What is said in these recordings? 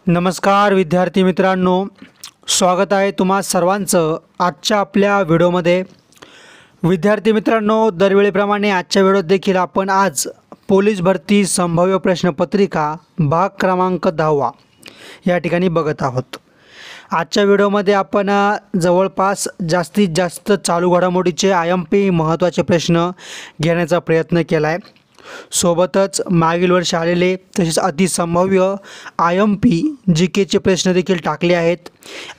नमस्कार विद्यार्थी मित्रांनो, स्वागत आहे तुम्हा सर्वांचं आजच्या आपल्या व्हिडिओमध्ये। विद्यार्थी मित्रांनो, दरवेळेप्रमाणे आजच्या व्हिडिओत देखील आपण आज पोलीस भरती संभाव्य प्रश्नपत्रिका भाग क्रमांक 10 या ठिकाणी बघत आहोत। आजच्या व्हिडिओमध्ये आपण जवळपास जास्तीत जास्त चालू घडामोडीचे IMP महत्त्वाचे प्रश्न घेण्याचा प्रयत्न केला आहे। सोबतच मागील वर्षी आलेले तसेच अतिसंभाव्य IMP GKचे प्रश्न देखील टाकले आहेत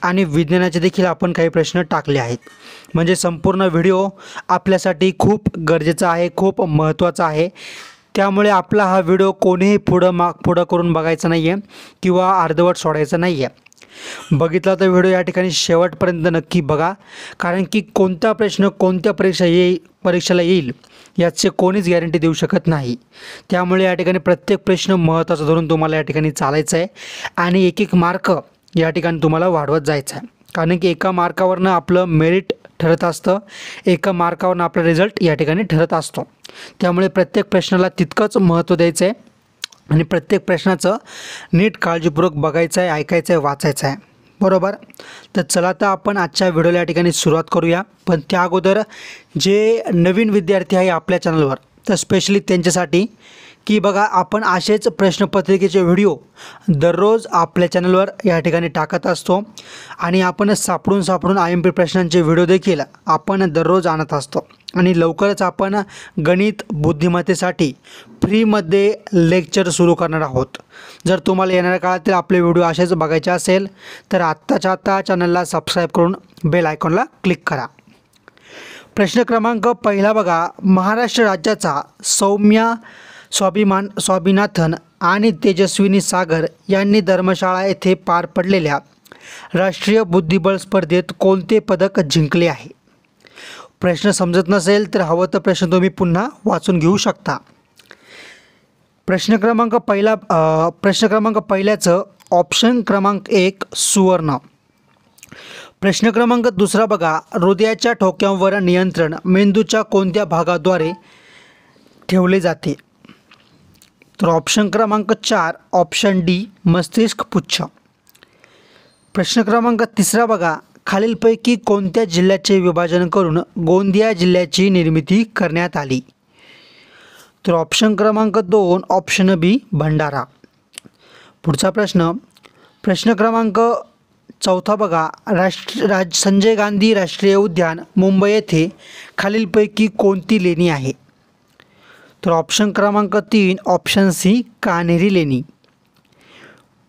आणि विज्ञानाचे देखील आपण काही प्रश्न टाकले आहेत। म्हणजे संपूर्ण व्हिडिओ आपल्यासाठी खूप गरजेचा आहे, खूप महत्त्वाचा आहे। त्यामुळे आपला हा व्हिडिओ कोणीही पुढं करून बघायचा नाही आहे किंवा अर्धवट सोडायचा नाही आहे। बघितला तर व्हिडिओ या ठिकाणी शेवटपर्यंत नक्की बघा, कारण की कोणता प्रश्न कोणत्या परीक्षेला येईल याचे कोणीच गॅरंटी देऊ शकत नाही। त्यामुळे या ठिकाणी प्रत्येक प्रश्न महत्त्वाचा धरून तुम्हाला या ठिकाणी चालायचं आहे आणि एक एक मार्क या ठिकाणी तुम्हाला वाढवत जायचं आहे, कारण की एका मार्कावरनं आपलं मेरिट ठरत असतं, एका मार्कावरनं आपला रिझल्ट या ठिकाणी ठरत असतो। त्यामुळे प्रत्येक प्रश्नाला तितकंच महत्त्व द्यायचं आहे आणि प्रत्येक प्रश्नाचं नीट काळजीपूर्वक बघायचं आहे, ऐकायचं आहे, वाचायचं आहे, बरोबर। तर चला तर आपण आजच्या व्हिडिओला या ठिकाणी सुरुवात करूया। पण त्या अगोदर जे नवीन विद्यार्थी आहे आपल्या चॅनलवर, तर स्पेशली त्यांच्यासाठी की बघा, आपण असेच प्रश्नपत्रिकेचे व्हिडिओ दररोज आपल्या चॅनलवर या ठिकाणी टाकत असतो आणि आपण सापडून IMP प्रश्नांचे व्हिडिओ देखील आपण दररोज आणत असतो। आणि लवकरच आपण गणित बुद्धिमत्तेसाठी फ्रीमध्ये लेक्चर सुरू करणार आहोत। जर तुम्हाला येणाऱ्या काळातील आपले व्हिडिओ असेच बघायचे असेल तर आत्ताच्या आत्ता चॅनलला सबस्क्राईब करून बेल आयकॉनला क्लिक करा। प्रश्न क्रमांक पहिला बघा, महाराष्ट्र राज्याचा सौम्या स्वामीनाथन आणि तेजस्विनी सागर यांनी धर्मशाळा येथे पार पडलेल्या राष्ट्रीय बुद्धिबळ स्पर्धेत कोणते पदक जिंकले आहे? प्रश्न समजत नसेल तर हवं तर प्रश्न तुम्ही पुन्हा वाचून घेऊ शकता। प्रश्न क्रमांक पहिल्याचं ऑप्शन क्रमांक 1 सुवर्ण। प्रश्न क्रमांक दुसरा बघा, हृदयाच्या ठोक्यांवर नियंत्रण मेंदूच्या कोणत्या भागाद्वारे ठेवले जाते? तर ऑप्शन क्रमांक 4 ऑप्शन डी मस्तिष्क पुच्छ। प्रश्न क्रमांक तिसरा बघा, खालीलपैकी कोणत्या जिल्ह्याचे विभाजन करून गोंदिया जिल्ह्याची निर्मिती करण्यात आली? तर ऑप्शन क्रमांक 2 ऑप्शन बी भंडारा। पुढचा प्रश्न क्रमांक चौथा बघा, संजय गांधी राष्ट्रीय उद्यान मुंबई येथे खालीलपैकी कोणती लेणी आहे? तर ऑप्शन क्रमांक 3 ऑप्शन सी कान्हेरी लेणी।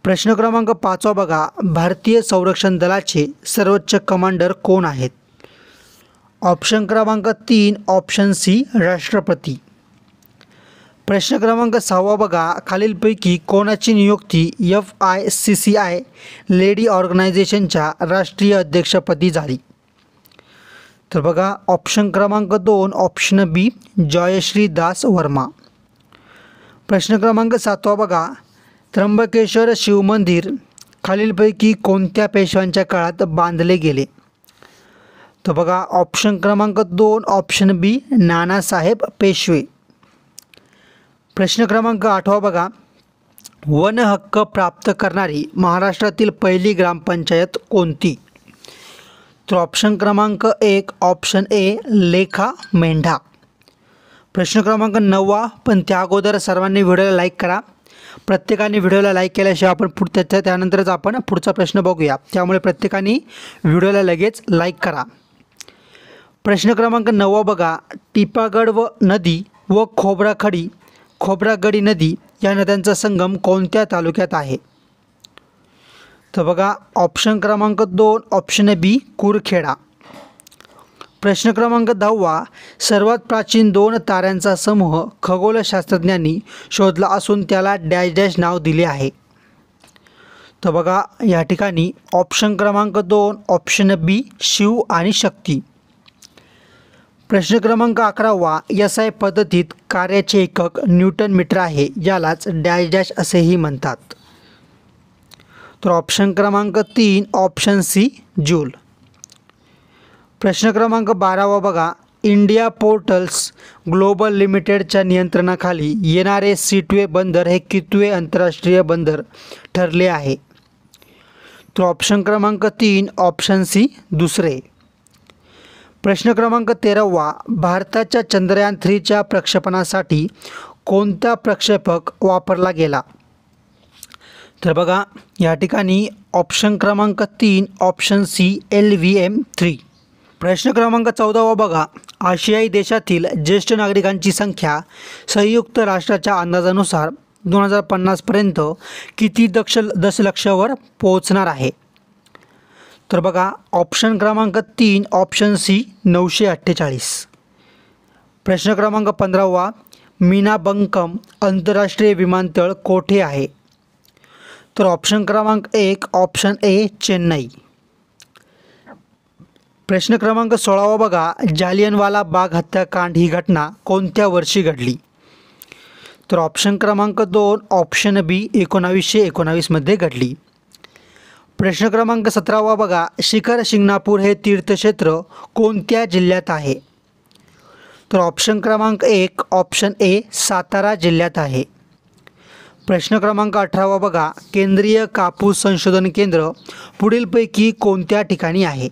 प्रश्न क्रमांक 5 बघा, भारतीय संरक्षण दलाचे सर्वोच्च कमांडर कोण आहेत? ऑप्शन क्रमांक 3 ऑप्शन सी राष्ट्रपती। प्रश्न क्रमांक 6 बघा, खालीलपैकी कोणाची नियुक्ती FICCI लेडी ऑर्गनायझेशनच्या राष्ट्रीय अध्यक्षपदी झाली? तर बघा, ऑप्शन क्रमांक 2 ऑप्शन बी जयश्री दास वर्मा। प्रश्न क्रमांक 7 बघा, त्र्यंबकेश्वर शिवमंदिर खालीलपैकी कोणत्या पेशव्यांच्या काळात बांधले गेले? तर बघा, ऑप्शन क्रमांक 2 ऑप्शन बी नानासाहेब पेशवे। प्रश्न क्रमांक 8 बघा, वन हक्क प्राप्त करणारी महाराष्ट्रातील पहिली ग्रामपंचायत कोणती? तर ऑप्शन क्रमांक 1 ऑप्शन ए लेखा मेंढा। प्रश्न क्रमांक 9, पण त्या अगोदर सर्वांनी व्हिडिओला लाईक करा। प्रत्येकाने व्हिडिओला लाईक केल्याशिवाय आपण त्यानंतरच आपण पुढचा प्रश्न बघूया, त्यामुळे प्रत्येकाने व्हिडिओला लगेच लाईक करा। प्रश्न क्रमांक 9 बघा, टिपागड नदी व खोब्रागडी नदी या नद्यांचा संगम कोणत्या तालुक्यात आहे? तर बघा, ऑप्शन क्रमांक 2 ऑप्शन बी कुरखेडा। प्रश्न क्रमांक 10, सर्वात प्राचीन 2 ताऱ्यांचा समूह खगोलशास्त्रज्ञांनी शोधला असून त्याला डॅश डॅश नाव दिले आहे? तर बघा, या ठिकाणी ऑप्शन क्रमांक 2 ऑप्शन बी शिव आणि शक्ती। प्रश्न क्रमांक 11, SI पद्धतीत कार्याचे एकक न्यूटन मीटर आहे, यालाच डॅश डॅश असेही म्हणतात? तर ऑप्शन क्रमांक 3 ऑप्शन सी जूल। प्रश्न क्रमांक 12 बघा, इंडिया पोर्टल्स ग्लोबल लिमिटेडच्या नियंत्रणाखाली येणारे सीटवे बंदर हे कितवे आंतरराष्ट्रीय बंदर ठरले आहे? तर ऑप्शन क्रमांक 3 ऑप्शन सी दुसरे. प्रश्न क्रमांक 13वा, भारताच्या चंद्रयान 3च्या प्रक्षेपणासाठी कोणता प्रक्षेपक वापरला गेला? तर बघा या ठिकाणी ऑप्शन क्रमांक 3 ऑप्शन सी LVM-3. प्रश्न क्रमांक 14वा बघा, आशियाई देशातील ज्येष्ठ नागरिकांची संख्या संयुक्त राष्ट्राच्या अंदाजानुसार 2050पर्यंत किती दशलक्षावर पोहोचणार आहे? तर बघा ऑप्शन क्रमांक 3 ऑप्शन सी 948. प्रश्न क्रमांक 15वा, मीना बंकम आंतरराष्ट्रीय विमानतळ कोठे आहे? तर ऑप्शन क्रमांक 1 ऑप्शन ए चेन्नई. प्रश्न क्रमांक 16वा बघा, जालियनवाला बाग हत्याकांड ही घटना कोणत्या वर्षी घडली? तर ऑप्शन क्रमांक 2 ऑप्शन बी 1919 मध्ये घडली. प्रश्न क्रमांक 17वा बघा, शिखर शिंगणापूर हे तीर्थक्षेत्र कोणत्या जिल्ह्यात आहे? तर ऑप्शन क्रमांक 1 ऑप्शन ए सातारा जिल्ह्यात आहे. प्रश्न क्रमांक 18वा बघा, केंद्रीय कापूस संशोधन केंद्र पुढीलपैकी कोणत्या ठिकाणी आहे?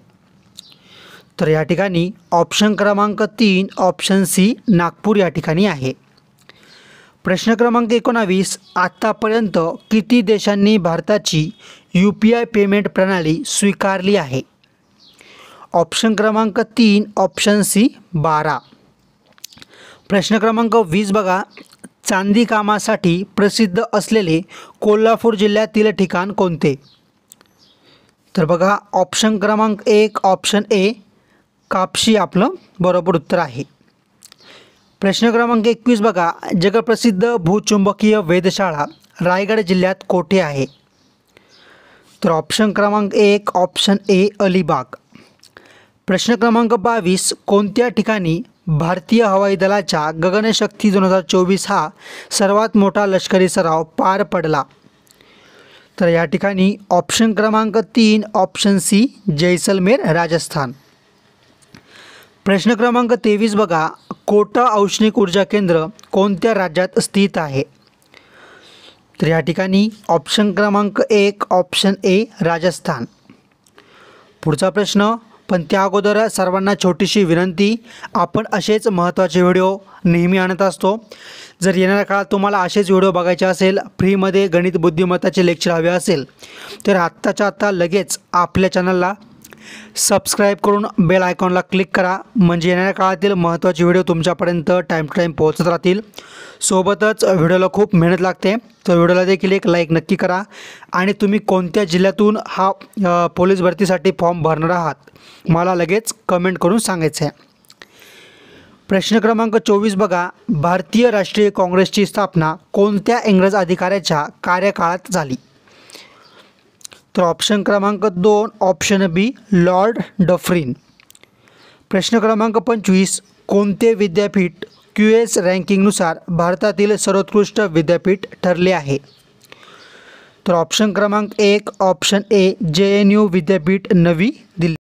तर या ठिकाणी ऑप्शन क्रमांक 3 ऑप्शन सी नागपूर या ठिकाणी आहे. प्रश्न क्रमांक 19, आत्तापर्यंत किती देशांनी भारताची UPI पेमेंट प्रणाली स्वीकारली आहे? ऑप्शन क्रमांक 3 ऑप्शन सी 12. प्रश्न क्रमांक 20 बघा, चांदी कामासाठी प्रसिद्ध असलेले कोल्हापूर जिल्ह्यातील ठिकाण कोणते? तर बघा ऑप्शन क्रमांक 1 ऑप्शन ए कापशी आपलं बरोबर उत्तर आहे. प्रश्न क्रमांक 21 बघा, जगप्रसिद्ध भूचुंबकीय वेधशाळा रायगड जिल्ह्यात कोठे आहे? तर ऑप्शन क्रमांक 1 ऑप्शन ए अलिबाग. प्रश्न क्रमांक 22, कोणत्या ठिकाणी भारतीय हवाई दलाच्या गगनशक्ती 2024 हा सर्वात मोठा लष्करी सराव पार पडला? तर या ठिकाणी ऑप्शन क्रमांक 3 ऑप्शन सी जैसलमेर राजस्थान. प्रश्न क्रमांक 23 बघा, कोटा औष्णिक ऊर्जा केंद्र कोणत्या राज्यात स्थित आहे? तर या ठिकाणी ऑप्शन क्रमांक 1 ऑप्शन ए राजस्थान. पुढचा प्रश्न, पण त्या अगोदर सर्वांना छोटीशी विनंती, आपण असेच महत्त्वाचे व्हिडिओ नेहमी आणत असतो. जर येणाऱ्या काळात तुम्हाला असेच व्हिडिओ बघायचे असेल, फ्रीमध्ये गणित बुद्धिमत्ताचे लेक्चर हवे असेल, तर आत्ताच्या आत्ता लगेच आपल्या चॅनलला सबस्क्राईब करून बेल आयकॉनला क्लिक करा, म्हणजे येणाऱ्या काळातील महत्त्वाचे व्हिडिओ तुमच्यापर्यंत टाईम टू टाईम पोहोचत राहतील. सोबतच व्हिडिओला खूप मेहनत लागते, तर व्हिडिओला देखील एक लाईक नक्की करा. आणि तुम्ही कोणत्या जिल्ह्यातून हा पोलीस भरतीसाठी फॉर्म भरणार आहात मला लगेच कमेंट करून सांगायचं आहे. प्रश्न क्रमांक 24 बघा, भारतीय राष्ट्रीय काँग्रेसची स्थापना कोणत्या इंग्रज अधिकाऱ्याच्या कार्यकाळात झाली? तर ऑप्शन क्रमांक 2 ऑप्शन बी लॉर्ड डफरिन. प्रश्न क्रमांक 25, कोणते विद्यापीठ QS रँकिंगनुसार भारतातील सर्वोत्कृष्ट विद्यापीठ ठरले आहे? तर ऑप्शन क्रमांक 1 ऑप्शन ए JNU विद्यापीठ नवी दिल्ली.